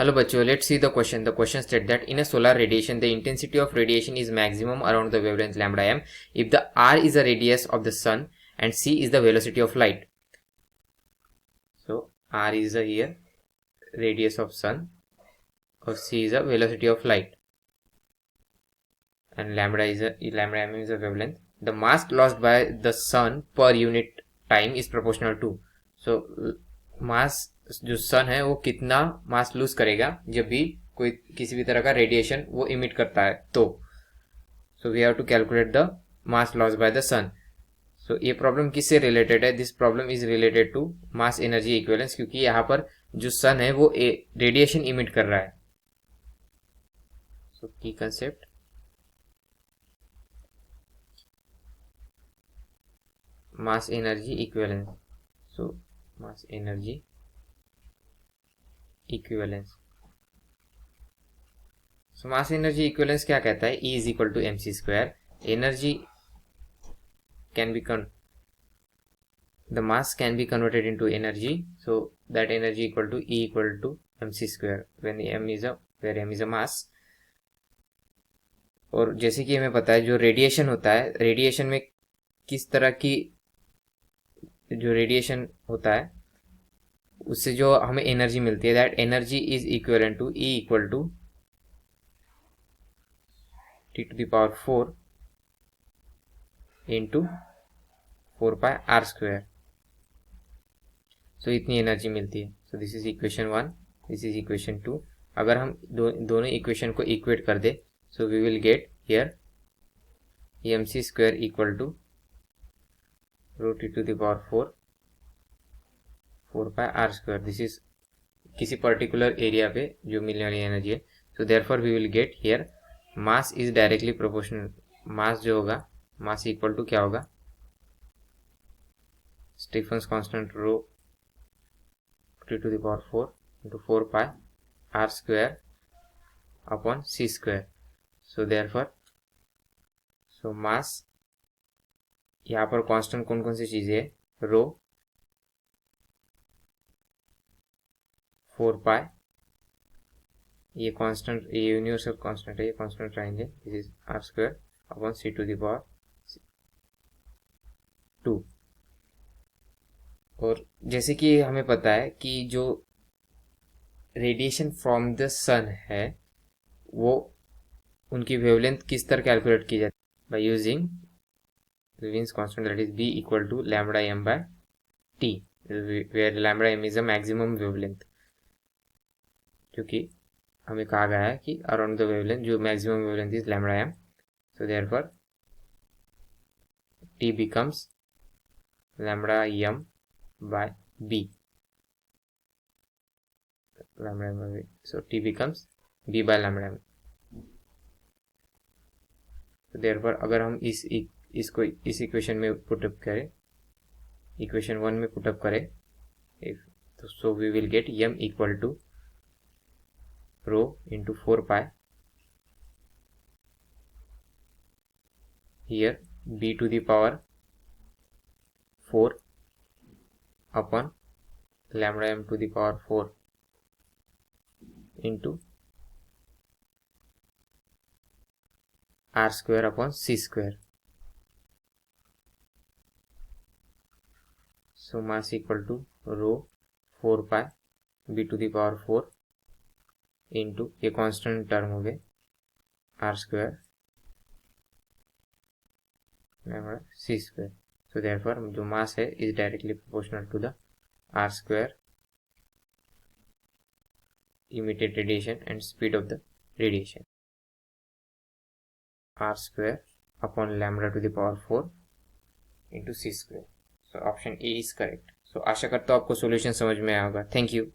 Hello बच्चों, let's see the question. The question states that in a solar radiation, the intensity of radiation is maximum around the wavelength lambda m if the r is the radius of the sun and c is the velocity of light. So r is the here radius of sun or c is the velocity of light and lambda m is the wavelength. The mass lost by the sun per unit time is proportional to. So मास जो सन है वो कितना मास loose करेगा जब भी कोई किसी भी तरह का रेडिएशन वो इमिट करता है तो. So we have to calculate the mass loss by the sun. So ये प्रॉब्लम किससे रिलेटेड है? This problem is related to mass energy equivalence, क्योंकि यहाँ पर जो सन है वो रेडिएशन इमिट कर रहा है. So key concept, mass energy equivalence. So mass energy equivalence. So mass energy equivalence क्या कहता है? E is equal to M C square. Energy can be the mass can be converted into energy, so that energy equal to E equal to mc square when m is a mass. और जैसे कि हमें पता है जो radiation होता है, radiation में किस तरह की जो रेडिएशन होता है उससे जो हमें एनर्जी मिलती है, that energy is equivalent to E equal to T to the power 4 into 4 pi r square. So इतनी एनर्जी मिलती है. So this is equation 1, this is equation 2. अगर हम दोनों इक्वेशन को इक्वेट कर दे, so we will get here m C square equal to rho T to the power 4 pi r square. This is किसी पर्टिकुलर एरिया पे जो मिलने वाली एनर्जी है. So therefore we will get here mass is directly proportional. Mass जो होगा, mass equal to क्या होगा? Stefan's constant rho t to the power 4 into 4 pi r square upon c square. So therefore, so mass, यहाँ पर constant कौन कौन सी चीजें है? रो 4 pi, ये कांस्टेंट, ये यूनिवर्सल कांस्टेंट है, ये कांस्टेंट रहेंगे. This is r square upon c to the power 2. और जैसे कि हमें पता है कि जो रेडिएशन फ्रॉम द सन है वो उनकी वेवलेंथ किस तरह कैलकुलेट की जाती है? By using Levin's constant, that is be equal to lambda m by T, where lambda m is a maximum wavelength. क्योंकि हमें कहा गया है कि अराउंड द वेवलेंथ जो maximum wavelength is lambda m. So therefore T becomes lambda m by b, lambda m by b. So t becomes b by lambda m. So therefore अगर हम इसको इस इक्वेशन में पुटअप करें, equation 1 में put up करें, तो so we will get m equal to rho into 4 pi here b to the power 4 upon lambda m to the power 4 into r square upon c square. So mass equal to rho 4 pi b to the power 4 into ये constant term हो गए r square lambda c square. So therefore जो मास है is directly proportional to the r square emitted radiation and speed of the radiation. R square upon lambda to the power 4 into c square. So option A is correct. So आशा करता हूँ आपको solution समझ में आया होगा. Thank you.